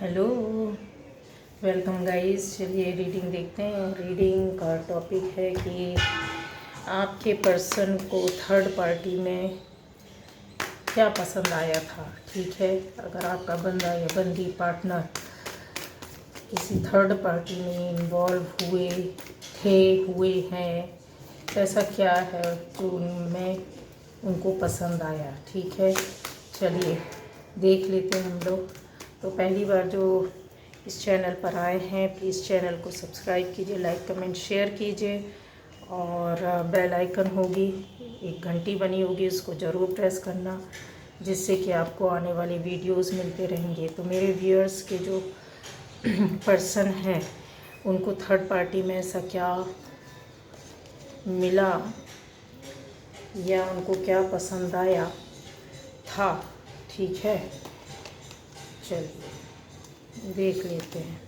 Hello, welcome guys. चलिए reading देखते हैं। और रीडिंग का टॉपिक है कि आपके पर्सन को थर्ड पार्टी में क्या पसंद आया था। ठीक है, अगर आपका बंदा या बंदी पार्टनर किसी थर्ड पार्टी में इन्वॉल्व हुए हैं, तो ऐसा क्या है जो उनमें उनको पसंद आया। ठीक है, चलिए देख लेते हैं हम लोग। तो पहली बार जो इस चैनल पर आए हैं, प्लीज़ चैनल को सब्सक्राइब कीजिए, लाइक कमेंट शेयर कीजिए। और बेल आइकन होगी, एक घंटी बनी होगी, उसको ज़रूर प्रेस करना, जिससे कि आपको आने वाले वीडियोस मिलते रहेंगे। तो मेरे व्यूअर्स के जो पर्सन हैं, उनको थर्ड पार्टी में ऐसा क्या मिला या उनको क्या पसंद आया था। ठीक है, चलिए देख लेते हैं।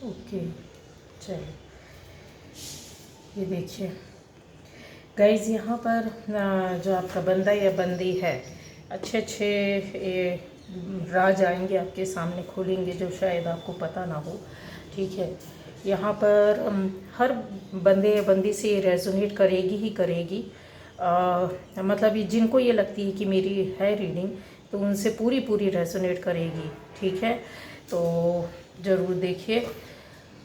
ओके, चलिए ये देखिए गाइज, यहाँ पर जो आपका बंदा या बंदी है, अच्छे राज आएंगे आपके सामने, खोलेंगे जो शायद आपको पता ना हो। ठीक है, यहाँ पर हर बंदे या बंदी से रेजोनेट करेगी ही करेगी। मतलब ये जिनको ये लगती है कि मेरी है रीडिंग, तो उनसे पूरी रेजोनेट करेगी। ठीक है, तो ज़रूर देखिए।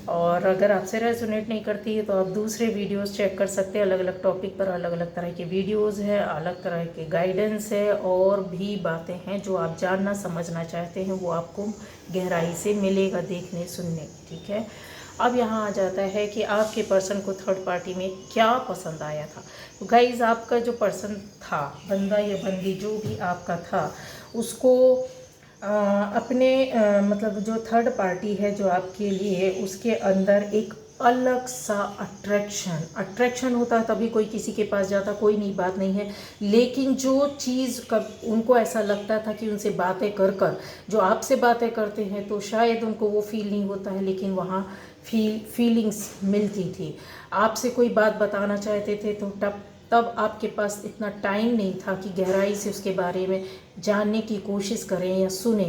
और अगर आपसे रेजोनेट नहीं करती है तो आप दूसरे वीडियोस चेक कर सकते हैं। अलग अलग टॉपिक पर अलग अलग तरह के वीडियोस हैं, अलग तरह के गाइडेंस है, और भी बातें हैं जो आप जानना समझना चाहते हैं, वो आपको गहराई से मिलेगा देखने सुनने। ठीक है, अब यहाँ आ जाता है कि आपके पर्सन को थर्ड पार्टी में क्या पसंद आया था। तो गाइज, आपका जो पर्सन था, बंदा या बंदी जो भी आपका था, उसको अपने मतलब जो थर्ड पार्टी है जो आपके लिए, उसके अंदर एक अलग सा अट्रैक्शन होता है। तभी कोई किसी के पास जाता, कोई नहीं, बात नहीं है। लेकिन जो चीज़ कब उनको ऐसा लगता था कि उनसे बातें कर जो आपसे बातें करते हैं, तो शायद उनको वो फील नहीं होता है, लेकिन वहाँ फीलिंग्स मिलती थी। आपसे कोई बात बताना चाहते थे, तो तब आपके पास इतना टाइम नहीं था कि गहराई से उसके बारे में जानने की कोशिश करें या सुने।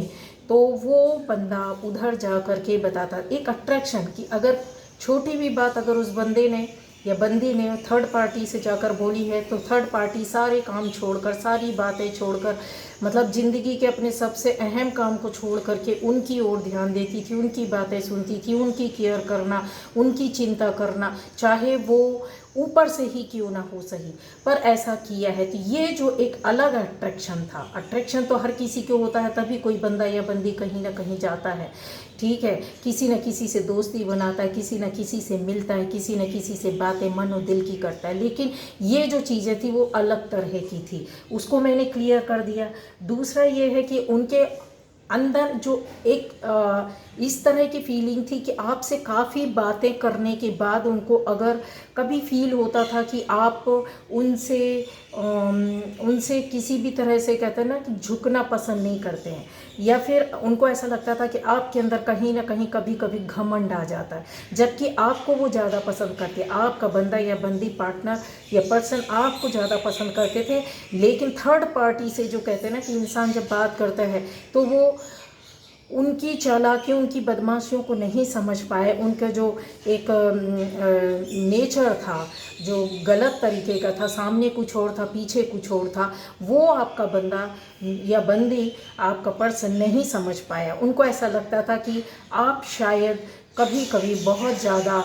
तो वो बंदा उधर जा कर के बताता, एक अट्रैक्शन कि अगर छोटी भी बात अगर उस बंदे ने या बंदी ने थर्ड पार्टी से जाकर बोली है, तो थर्ड पार्टी सारे काम छोड़कर, सारी बातें छोड़कर, मतलब ज़िंदगी के अपने सबसे अहम काम को छोड़ करके उनकी ओर ध्यान देती थी, उनकी बातें सुनती थी, उनकी केयर करना, उनकी चिंता करना, चाहे वो ऊपर से ही क्यों ना हो सही, पर ऐसा किया है। तो ये जो एक अलग अट्रैक्शन था, अट्रैक्शन तो हर किसी को होता है, तभी कोई बंदा या बंदी कहीं ना कहीं जाता है। ठीक है, किसी न किसी से दोस्ती बनाता है, किसी न किसी से मिलता है, किसी न किसी से बातें मन और दिल की करता है। लेकिन ये जो चीज़ें थी वो अलग तरह की थी, उसको मैंने क्लियर कर दिया। दूसरा ये है कि उनके अंदर जो एक इस तरह की फीलिंग थी कि आपसे काफ़ी बातें करने के बाद उनको अगर कभी फील होता था कि आप उनसे उनसे किसी भी तरह से, कहते हैं ना कि झुकना पसंद नहीं करते हैं, या फिर उनको ऐसा लगता था कि आपके अंदर कहीं ना कहीं कभी कभी घमंड आ जाता है, जबकि आपको वो ज़्यादा पसंद करते, आपका बंदा या बंदी पार्टनर या पर्सन आपको ज़्यादा पसंद करते थे। लेकिन थर्ड पार्टी से जो कहते हैं ना कि इंसान जब बात करता है, तो वो उनकी चालाकियों, उनकी बदमाशियों को नहीं समझ पाए। उनका जो एक नेचर था, जो गलत तरीके का था, सामने कुछ और था, पीछे कुछ और था, वो आपका बंदा या बंदी, आपका पर्सन नहीं समझ पाया। उनको ऐसा लगता था कि आप शायद कभी कभी बहुत ज़्यादा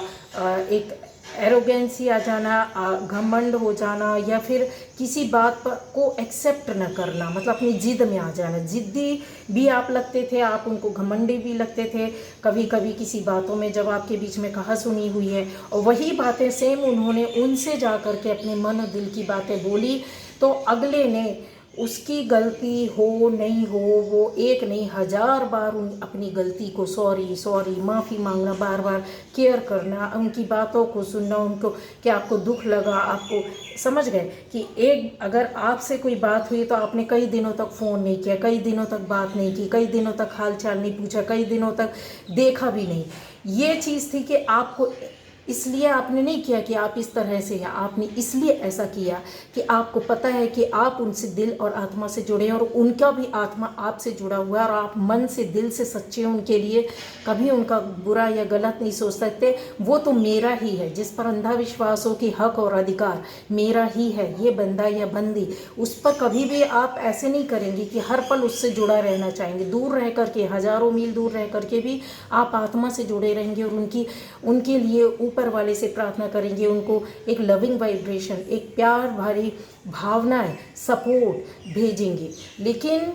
एक एरोगेंसी आ जाना, घमंड हो जाना, या फिर किसी बात पर को एक्सेप्ट न करना, मतलब अपनी ज़िद में आ जाना। ज़िद्दी भी आप लगते थे, आप उनको घमंडी भी लगते थे कभी कभी किसी बातों में, जब आपके बीच में कहा सुनी हुई है। और वही बातें सेम उन्होंने उनसे जा कर के अपने मन और दिल की बातें बोली, तो अगले ने उसकी गलती हो नहीं हो, वो एक नहीं 1000 बार अपनी गलती को सॉरी सॉरी माफ़ी मांगना, बार बार केयर करना, उनकी बातों को सुनना, उनको कि आपको दुख लगा, आपको समझ गए कि एक अगर आपसे कोई बात हुई तो आपने कई दिनों तक फ़ोन नहीं किया, कई दिनों तक बात नहीं की, कई दिनों तक हाल चाल नहीं पूछा, कई दिनों तक देखा भी नहीं। ये चीज़ थी कि आपको इसलिए आपने नहीं किया कि आप इस तरह से, या आपने इसलिए ऐसा किया कि आपको पता है कि आप उनसे दिल और आत्मा से जुड़े हैं, और उनका भी आत्मा आपसे जुड़ा हुआ है, और आप मन से दिल से सच्चे हैं उनके लिए, कभी उनका बुरा या गलत नहीं सोच सकते। वो तो मेरा ही है, जिस पर अंधा विश्वास हो कि हक और अधिकार मेरा ही है, ये बंदा या बंदी, उस पर कभी भी आप ऐसे नहीं करेंगे कि हर पल उससे जुड़ा रहना चाहेंगे। दूर रह करके, हज़ारों मील दूर रह करके भी आप आत्मा से जुड़े रहेंगे, और उनके लिए ऊपर वाले से प्रार्थना करेंगे, उनको एक लविंग वाइब्रेशन, एक प्यार भरी भावनाएं, सपोर्ट भेजेंगे। लेकिन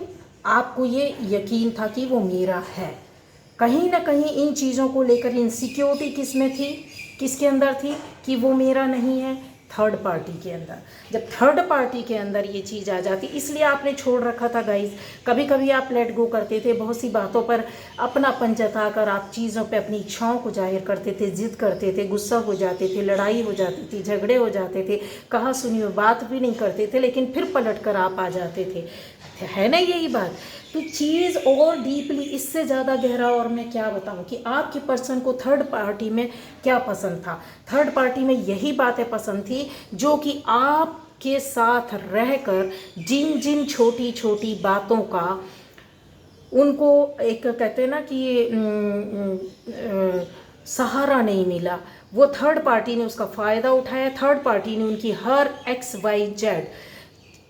आपको ये यकीन था कि वो मेरा है। कहीं ना कहीं इन चीज़ों को लेकर इनसिक्योरिटी किस में थी, किसके अंदर थी कि वो मेरा नहीं है? थर्ड पार्टी के अंदर। जब थर्ड पार्टी के अंदर ये चीज़ आ जाती, इसलिए आपने छोड़ रखा था गाइस। कभी कभी आप लेट गो करते थे, बहुत सी बातों पर अपनापन जताकर आप चीज़ों पे अपनी इच्छाओं को जाहिर करते थे, जिद करते थे, गुस्सा हो जाते थे, लड़ाई हो जाती थी, झगड़े हो जाते थे, कहा सुनी बात भी नहीं करते थे, लेकिन फिर पलट कर आप आ जाते थे, है ना यही बात? तो चीज़ और डीपली, इससे ज़्यादा गहरा और मैं क्या बताऊं कि आपके पर्सन को थर्ड पार्टी में क्या पसंद था। थर्ड पार्टी में यही बातें पसंद थी जो कि आपके साथ रहकर जिन जिन छोटी छोटी बातों का उनको एक कहते हैं ना कि सहारा नहीं मिला, वो थर्ड पार्टी ने उसका फ़ायदा उठाया। थर्ड पार्टी ने उनकी हर XYZ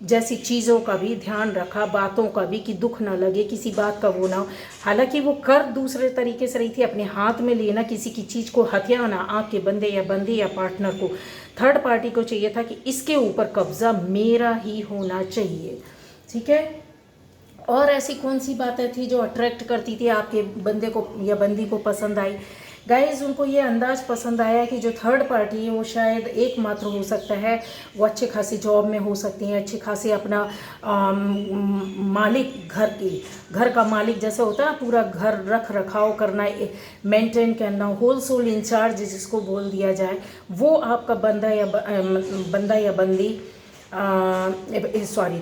जैसी चीज़ों का भी ध्यान रखा, बातों का भी, कि दुख ना लगे, किसी बात का वो ना हो। हालांकि वो कर दूसरे तरीके से रही थी, अपने हाथ में लेना, किसी की चीज़ को हथियाना, आपके बंदे या बंदी या पार्टनर को। थर्ड पार्टी को चाहिए था कि इसके ऊपर कब्जा मेरा ही होना चाहिए, ठीक है। और ऐसी कौन सी बातें थी जो अट्रैक्ट करती थी आपके बंदे को या बंदी को पसंद आई? गाइज, उनको ये अंदाज़ पसंद आया कि जो थर्ड पार्टी है वो शायद एकमात्र हो सकता है, वो अच्छे खासी जॉब में हो सकती हैं, अच्छे खासे अपना मालिक, घर का मालिक जैसा होता है, पूरा घर रख रखाव करना, मेंटेन करना, होल सोल इंचार्ज जिसको बोल दिया जाए, वो आपका बंदा या बंदी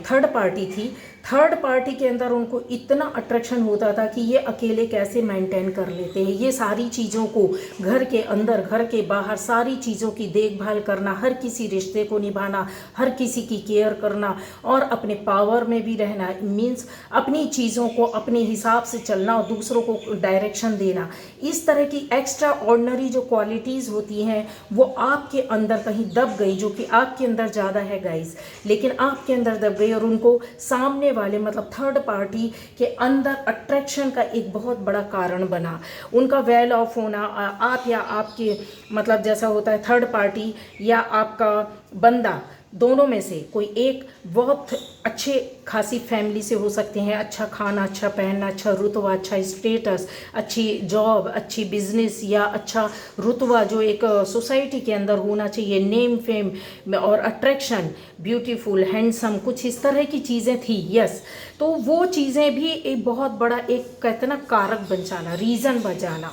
थर्ड पार्टी थी। थर्ड पार्टी के अंदर उनको इतना अट्रैक्शन होता था कि ये अकेले कैसे मेंटेन कर लेते हैं, ये सारी चीज़ों को, घर के अंदर घर के बाहर सारी चीज़ों की देखभाल करना, हर किसी रिश्ते को निभाना, हर किसी की केयर करना, और अपने पावर में भी रहना, मीन्स अपनी चीज़ों को अपने हिसाब से चलना और दूसरों को डायरेक्शन देना। इस तरह की एक्स्ट्रा ऑर्डिनरी जो क्वालिटीज़ होती हैं वो आपके अंदर कहीं दब गई, जो कि आपके अंदर ज़्यादा है गाइज, लेकिन आपके अंदर दब गई, और उनको सामने वाले मतलब थर्ड पार्टी के अंदर अट्रैक्शन का एक बहुत बड़ा कारण बना। उनका वेल ऑफ होना, आप या आपके मतलब जैसा होता है थर्ड पार्टी या आपका बंदा, दोनों में से कोई एक बहुत अच्छे खासी फैमिली से हो सकते हैं, अच्छा खाना, अच्छा पहनना, अच्छा रुतबा, अच्छा स्टेटस, अच्छी जॉब, अच्छी बिजनेस, या अच्छा रुतबा जो एक सोसाइटी के अंदर होना चाहिए, नेम फेम और अट्रैक्शन, ब्यूटीफुल, हैंडसम, कुछ इस तरह की चीज़ें थी। यस, तो वो चीज़ें भी एक बहुत बड़ा एक कहते ना कारक बन जाना, रीज़न बन जाना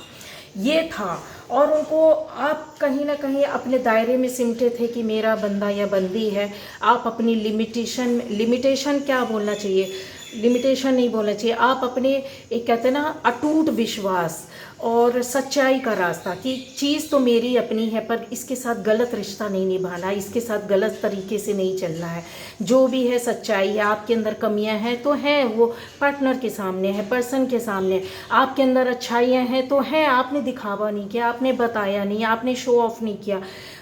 ये था। और उनको आप कहीं ना कहीं अपने दायरे में सिमटे थे कि मेरा बंदा या बंदी है। आप अपनी लिमिटेशन क्या बोलना चाहिए, लिमिटेशन नहीं बोलना चाहिए, आप अपने एक कहते हैं ना अटूट विश्वास, और सच्चाई का रास्ता, कि चीज़ तो मेरी अपनी है पर इसके साथ गलत रिश्ता नहीं निभाना, इसके साथ गलत तरीके से नहीं चलना है। जो भी है सच्चाई है, आपके अंदर कमियां हैं तो हैं, वो पार्टनर के सामने है, पर्सन के सामने। आपके अंदर अच्छाइयाँ हैं तो हैं, आपने दिखावा नहीं किया, आपने बताया नहीं, आपने शो ऑफ नहीं किया,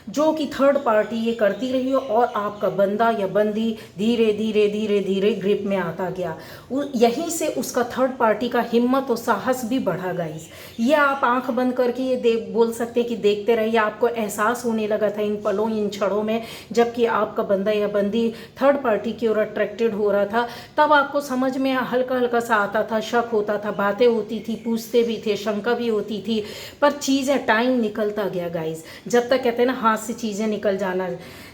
जो कि थर्ड पार्टी ये करती रही हो और आपका बंदा या बंदी धीरे धीरे धीरे धीरे ग्रिप में आता गया। यहीं से उसका थर्ड पार्टी का हिम्मत और साहस भी बढ़ा गाइस। ये आप आंख बंद करके ये बोल सकते हैं कि देखते रहिए, आपको एहसास होने लगा था इन पलों इन क्षणों में, जबकि आपका बंदा या बंदी थर्ड पार्टी की ओर अट्रैक्टेड हो रहा था। तब आपको समझ में हल्का हल्का सा आता था, शक होता था, बातें होती थी, पूछते भी थे, शंका भी होती थी, पर चीज़ें टाइम निकलता गया गाइस। जब तक कहते हैं ना हाथ से चीज़ें निकल जाना,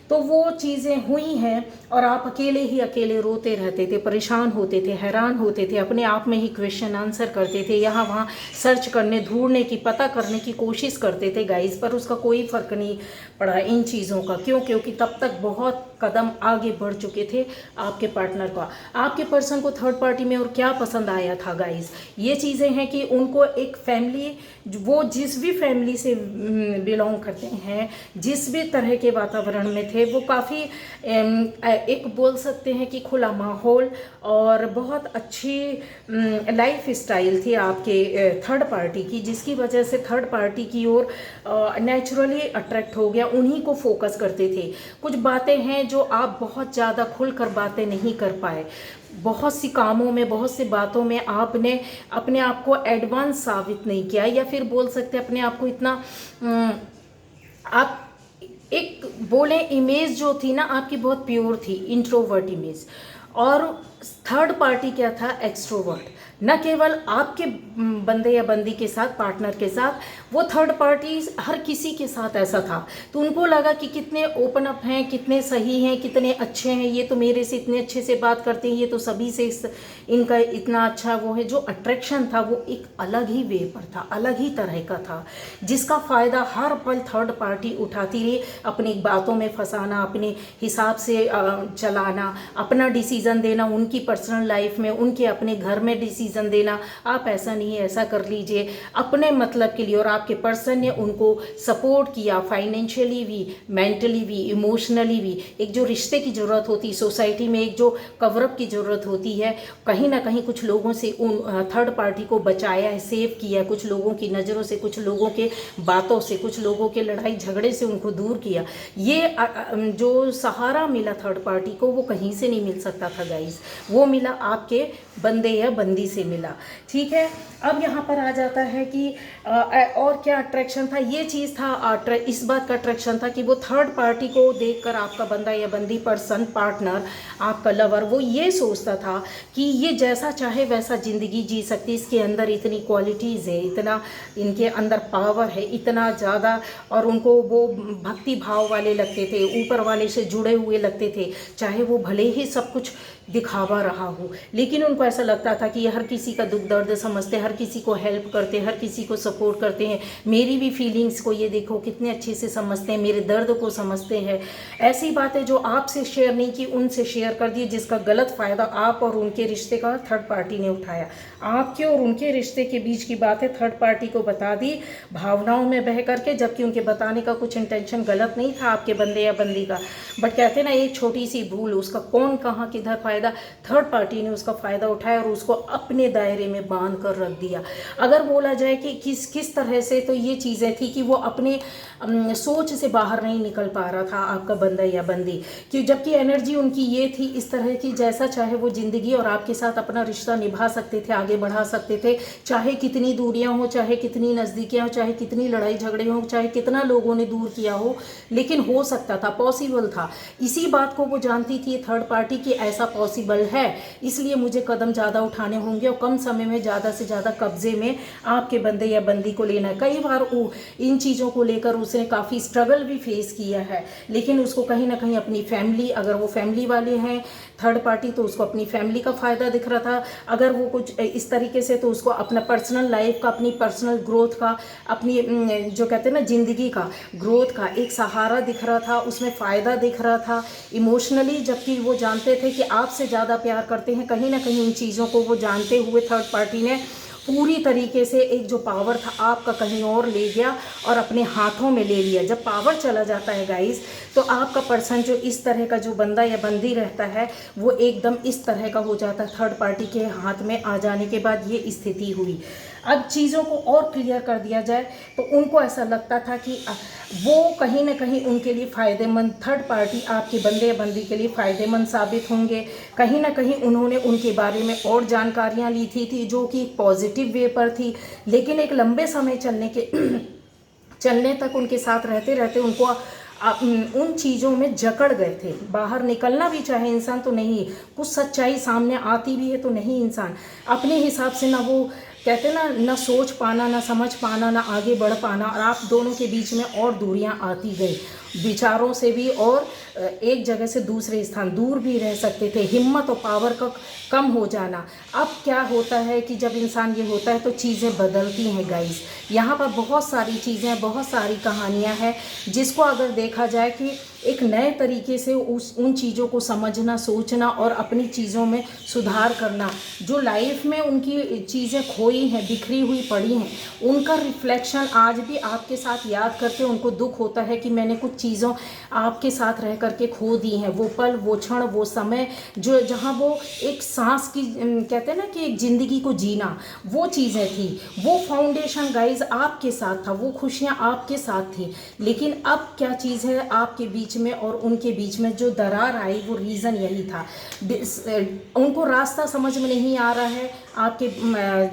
तो वो चीज़ें हुई हैं और आप अकेले ही अकेले रोते रहते थे, परेशान होते थे, हैरान होते थे, अपने आप में ही क्वेश्चन आंसर करते थे, यहाँ वहाँ सर्च करने, ढूंढने की, पता करने की कोशिश करते थे गाइस, पर उसका कोई फ़र्क नहीं पड़ा इन चीज़ों का। क्यों? क्योंकि तब तक बहुत कदम आगे बढ़ चुके थे आपके पार्टनर का। आपके पर्सन को थर्ड पार्टी में और क्या पसंद आया था गाइस, ये चीज़ें हैं कि उनको एक फैमिली, वो जिस भी फैमिली से बिलोंग करते हैं, जिस भी तरह के वातावरण में थे, वो काफ़ी एक बोल सकते हैं कि खुला माहौल और बहुत अच्छी लाइफ स्टाइल थी आपके थर्ड पार्टी की, जिसकी वजह से थर्ड पार्टी की ओर नेचुरली अट्रैक्ट हो गया, उन्हीं को फोकस करते थे। कुछ बातें हैं जो आप बहुत ज़्यादा खुलकर बातें नहीं कर पाए, बहुत सी कामों में, बहुत सी बातों में आपने अपने आप को एडवांस साबित नहीं किया, या फिर बोल सकते हैं अपने आप को इतना आप एक बोले इमेज जो थी ना आपकी बहुत प्योर थी, इंट्रोवर्ट इमेज, और थर्ड पार्टी क्या था, एक्सट्रोवर्ट। न केवल आपके बंदे या बंदी के साथ, पार्टनर के साथ, वो थर्ड पार्टी हर किसी के साथ ऐसा था। तो उनको लगा कि कितने ओपन अप हैं, कितने सही हैं, कितने अच्छे हैं, ये तो मेरे से इतने अच्छे से बात करते हैं, ये तो सभी से इनका इतना अच्छा वो है। जो अट्रैक्शन था वो एक अलग ही वे पर था, अलग ही तरह का था, जिसका फ़ायदा हर पल थर्ड पार्टी उठाती रही, अपनी बातों में फंसाना, अपने हिसाब से चलाना, अपना डिसीज़न देना, उनकी पर्सनल लाइफ में, उनके अपने घर में डिसीज़न देना, आप ऐसा नहीं ऐसा कर लीजिए, अपने मतलब के लिए। और आपके पर्सन ने उनको सपोर्ट किया, फाइनेंशियली भी, मेंटली भी, इमोशनली भी। एक जो रिश्ते की ज़रूरत होती है सोसाइटी में, एक जो कवरअप की ज़रूरत होती है, कहीं ना कहीं कुछ लोगों से उन थर्ड पार्टी को बचाया है, सेव किया, कुछ लोगों की नज़रों से, कुछ लोगों के बातों से, कुछ लोगों के लड़ाई झगड़े से उनको दूर किया। ये जो सहारा मिला थर्ड पार्टी को, वो कहीं से नहीं मिल सकता था गाइस, वो मिला आपके बंदे या बंदी से मिला। ठीक है, अब यहाँ पर आ जाता है कि और क्या अट्रैक्शन था, ये चीज़ था, इस बात का अट्रैक्शन था कि वो थर्ड पार्टी को देखकर आपका बंदा या बंदी, पर्सन, पार्टनर, आपका लवर, वो ये सोचता था कि ये जैसा चाहे वैसा ज़िंदगी जी सकती, इसके अंदर इतनी क्वालिटीज़ है, इतना इनके अंदर पावर है, इतना ज़्यादा, और उनको वो भक्ति भाव वाले लगते थे, ऊपर वाले से जुड़े हुए लगते थे, चाहे वो भले ही सब कुछ दिखावा रहा हो, लेकिन उनको ऐसा लगता था कि ये हर किसी का दुख दर्द समझते, हर किसी को हेल्प करते, हर किसी को सपोर्ट करते हैं, मेरी भी फीलिंग्स को ये देखो कितने अच्छे से समझते हैं, मेरे दर्द को समझते हैं। ऐसी बातें जो आपसे शेयर नहीं की, उनसे शेयर कर दी, जिसका गलत फ़ायदा आप और उनके रिश्ते का थर्ड पार्टी ने उठाया। आपके और उनके रिश्ते के बीच की बातें थर्ड पार्टी को बता दी, भावनाओं में बह करके, जबकि उनके बताने का कुछ इंटेंशन गलत नहीं था आपके बंदे या बंदी का। बट कहते ना, एक छोटी सी भूल, उसका कौन कहाँ किधर फ़ायदा, थर्ड पार्टी ने उसका फ़ायदा उठाया और उसको अपने दायरे में बांध कर रख दिया। अगर बोला जाए कि किस तरह से, तो ये चीज़ें थी कि वो अपने सोच से बाहर नहीं निकल पा रहा था आपका बंदा या बंदी, कि जबकि एनर्जी उनकी ये थी इस तरह की, जैसा चाहे वो ज़िंदगी और आपके साथ अपना रिश्ता निभा सकते थे, आगे बढ़ा सकते थे, चाहे कितनी दूरियां हो, चाहे कितनी नज़दीकियां हो, चाहे कितनी लड़ाई झगड़े हों, चाहे कितना लोगों ने दूर किया हो, लेकिन हो सकता था, पॉसिबल था। इसी बात को वो जानती थी थर्ड पार्टी कि ऐसा पॉसिबल है, इसलिए मुझे कदम ज़्यादा उठाने होंगे और कम समय में ज़्यादा से ज़्यादा कब्जे में आपके बंदे या बंदी को लेना है। कई बार इन चीज़ों को लेकर उसने काफ़ी स्ट्रगल भी फेस किया है, लेकिन उसको कहीं ना कहीं अपनी फैमिली, अगर वो फैमिली वाले हैं थर्ड पार्टी, तो उसको अपनी फैमिली का फ़ायदा दिख रहा था, अगर वो कुछ इस तरीके से, तो उसको अपना पर्सनल लाइफ का, अपनी पर्सनल ग्रोथ का, अपनी जो कहते हैं ना ज़िंदगी का ग्रोथ का एक सहारा दिख रहा था, उसमें फ़ायदा दिख रहा था इमोशनली। जबकि वो जानते थे कि आपसे ज़्यादा प्यार करते हैं, कहीं ना कहीं इन चीज़ों को वो जानते हुए थर्ड पार्टी ने पूरी तरीके से एक जो पावर था आपका कहीं और ले गया और अपने हाथों में ले लिया। जब पावर चला जाता है गाइस, तो आपका पर्सन जो इस तरह का जो बंदा या बंदी रहता है वो एकदम इस तरह का हो जाता है। थर्ड पार्टी के हाथ में आ जाने के बाद ये स्थिति हुई। अब चीज़ों को और क्लियर कर दिया जाए तो उनको ऐसा लगता था कि वो कहीं ना कहीं उनके लिए फ़ायदेमंद, थर्ड पार्टी आपके बंदे या बंदी के लिए फ़ायदेमंद साबित होंगे। कहीं ना कहीं उन्होंने उनके बारे में और जानकारियाँ ली थी जो कि पॉजिटिव वे पर थी, लेकिन एक लंबे समय चलने तक उनके साथ रहते रहते उनको उन चीज़ों में जकड़ गए थे। बाहर निकलना भी चाहे इंसान तो नहीं, कुछ सच्चाई सामने आती भी है तो नहीं, इंसान अपने हिसाब से ना वो कहते ना, ना सोच पाना, ना समझ पाना, ना आगे बढ़ पाना, और आप दोनों के बीच में और दूरियां आती गई, विचारों से भी, और एक जगह से दूसरे स्थान दूर भी रह सकते थे। हिम्मत और पावर का कम हो जाना। अब क्या होता है कि जब इंसान ये होता है तो चीज़ें बदलती हैं गाइस। यहाँ पर बहुत सारी चीज़ें, बहुत सारी कहानियाँ हैं जिसको अगर देखा जाए कि एक नए तरीके से उन चीज़ों को समझना, सोचना और अपनी चीज़ों में सुधार करना। जो लाइफ में उनकी चीज़ें खोई हैं, बिखरी हुई पड़ी हैं, उनका रिफ्लेक्शन आज भी आपके साथ याद करके उनको दुख होता है कि मैंने कुछ चीज़ों आपके साथ रह करके खो दी हैं। वो पल, वो क्षण, वो समय जो जहाँ वो एक सांस की कहते हैं ना कि एक ज़िंदगी को जीना, वो चीज़ें थी। वो फाउंडेशन गाइज आपके साथ था, वो खुशियाँ आपके साथ थी। लेकिन अब क्या चीज़ है, आपके बीच में और उनके बीच में जो दरार आई, वो रीज़न यही था। उनको रास्ता समझ में नहीं आ रहा है। आपके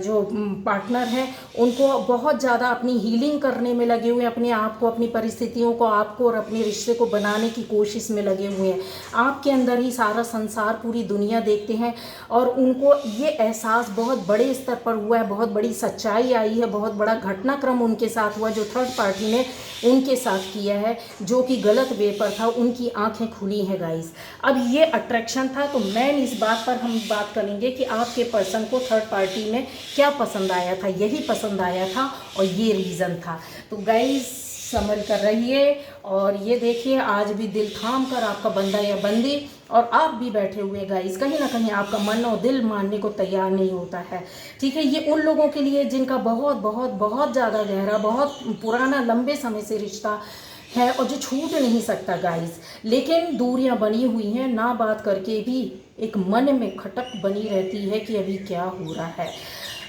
जो पार्टनर हैं उनको बहुत ज़्यादा अपनी हीलिंग करने में लगे हुए हैं, अपने आप को, अपनी परिस्थितियों को, आपको और अपने रिश्ते को बनाने की कोशिश में लगे हुए हैं। आपके अंदर ही सारा संसार, पूरी दुनिया देखते हैं, और उनको ये एहसास बहुत बड़े स्तर पर हुआ है, बहुत बड़ी सच्चाई आई है, बहुत बड़ा घटनाक्रम उनके साथ हुआ जो थर्ड पार्टी ने उनके साथ किया है, जो कि गलत वे पर था। उनकी आंखें खुली हैं गाइस। अब ये अट्रैक्शन था, तो मैन इस बात पर हम बात करेंगे कि आपके पर्सन को थर्ड पार्टी में क्या पसंद आया था। यही पसंद आया था और ये रीज़न था। तो गाइस संभल कर रहिए और ये देखिए, आज भी दिल थाम कर आपका बंदा या बंदी और आप भी बैठे हुए गाइस, कहीं ना कहीं आपका मन और दिल मानने को तैयार नहीं होता है। ठीक है, ये उन लोगों के लिए जिनका बहुत बहुत बहुत ज़्यादा गहरा, बहुत पुराना, लंबे समय से रिश्ता है और जो छूट नहीं सकता गाइस। लेकिन दूरियां बनी हुई हैं, ना बात करके भी एक मन में खटक बनी रहती है कि अभी क्या हो रहा है।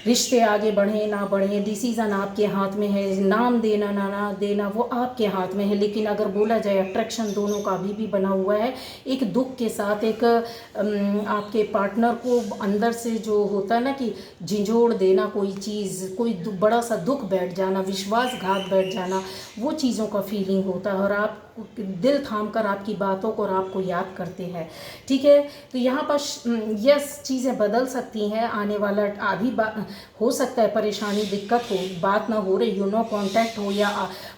रिश्ते आगे बढ़े ना बढ़े, डिसीज़न आपके हाथ में है। नाम देना ना देना वो आपके हाथ में है। लेकिन अगर बोला जाए अट्रैक्शन दोनों का अभी भी बना हुआ है, एक दुख के साथ। एक आपके पार्टनर को अंदर से जो होता है ना कि झिझोड़ देना, कोई चीज़, कोई बड़ा सा दुख बैठ जाना, विश्वासघात बैठ जाना, वो चीज़ों का फीलिंग होता है और आप दिल थाम कर आपकी बातों को और आपको याद करते हैं। ठीक है, तो यहाँ पर यस, चीज़ें बदल सकती हैं। आने वाला अभी हो सकता है परेशानी, दिक्कत हो, बात ना हो रही हो, नो कांटेक्ट हो, या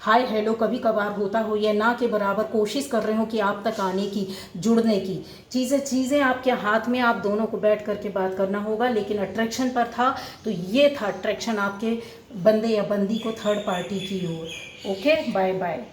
हाय हेलो कभी कभार होता हो, या ना के बराबर कोशिश कर रहे हो कि आप तक आने की, जुड़ने की। चीज़ें आपके हाथ में, आप दोनों को बैठ करके बात करना होगा। लेकिन अट्रैक्शन पर था तो ये था अट्रैक्शन आपके बंदे या बंदी को थर्ड पार्टी की ओर। Okay, bye bye.